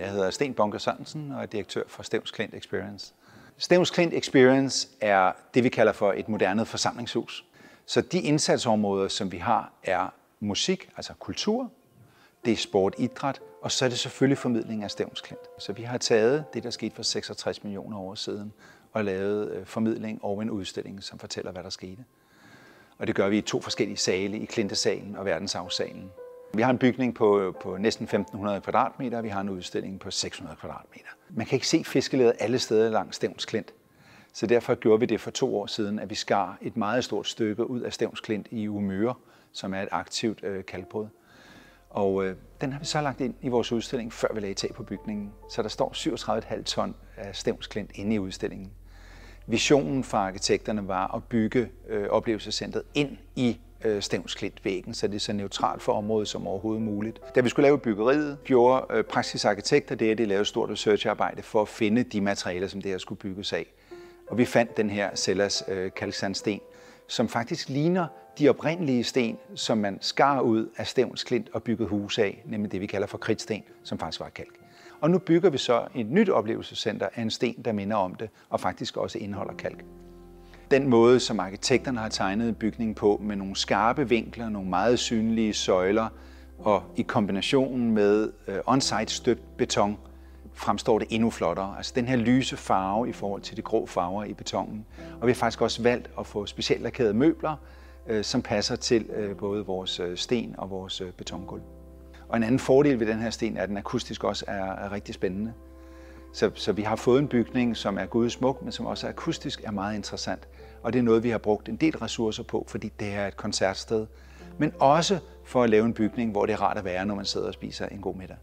Jeg hedder Sten Bunker Sørensen og er direktør for Stevns Klint Experience. Stevns Klint Experience er det, vi kalder for et moderne forsamlingshus. Så de indsatsområder, som vi har, er musik, altså kultur, det er sport, idræt, og så er det selvfølgelig formidling af Stevns Klint. Så vi har taget det, der skete for 66 millioner år siden, og lavet formidling over en udstilling, som fortæller, hvad der skete. Og det gør vi i 2 forskellige sale, i Klintesalen og Verdensarvssalen. Vi har en bygning på næsten 1500 kvadratmeter, og vi har en udstilling på 600 kvadratmeter. Man kan ikke se fiskelæret alle steder langs Stevns Klint. Så derfor gjorde vi det for 2 år siden, at vi skar et meget stort stykke ud af Stevns Klint i Umøre, som er et aktivt kalkbrud. Og den har vi så lagt ind i vores udstilling, før vi lagde tag på bygningen. Så der står 37,5 ton af Stevns Klint inde i udstillingen. Visionen for arkitekterne var at bygge oplevelsescentret ind i Stevns Klint-væggen, så det er så neutralt for området som overhovedet muligt. Da vi skulle lave byggeriet, gjorde praksisarkitekter det, at de lavede et stort researcharbejde for at finde de materialer, som det her skulle bygges af. Og vi fandt den her Sellas kalksandsten, som faktisk ligner de oprindelige sten, som man skar ud af Stevns Klint og byggede huse af, nemlig det, vi kalder for kridtsten, som faktisk var kalk. Og nu bygger vi så et nyt oplevelsescenter af en sten, der minder om det, og faktisk også indeholder kalk. Den måde, som arkitekterne har tegnet bygningen på, med nogle skarpe vinkler, nogle meget synlige søjler, og i kombinationen med on-site støbt beton, fremstår det endnu flottere. Altså den her lyse farve i forhold til de grå farver i betonen. Og vi har faktisk også valgt at få specielt lakerede møbler, som passer til både vores sten og vores betongulv. Og en anden fordel ved den her sten er, at den akustisk også er rigtig spændende. Så vi har fået en bygning, som er gudsmuk, men som også akustisk er meget interessant. Og det er noget, vi har brugt en del ressourcer på, fordi det er et koncertsted. Men også for at lave en bygning, hvor det er rart at være, når man sidder og spiser en god middag.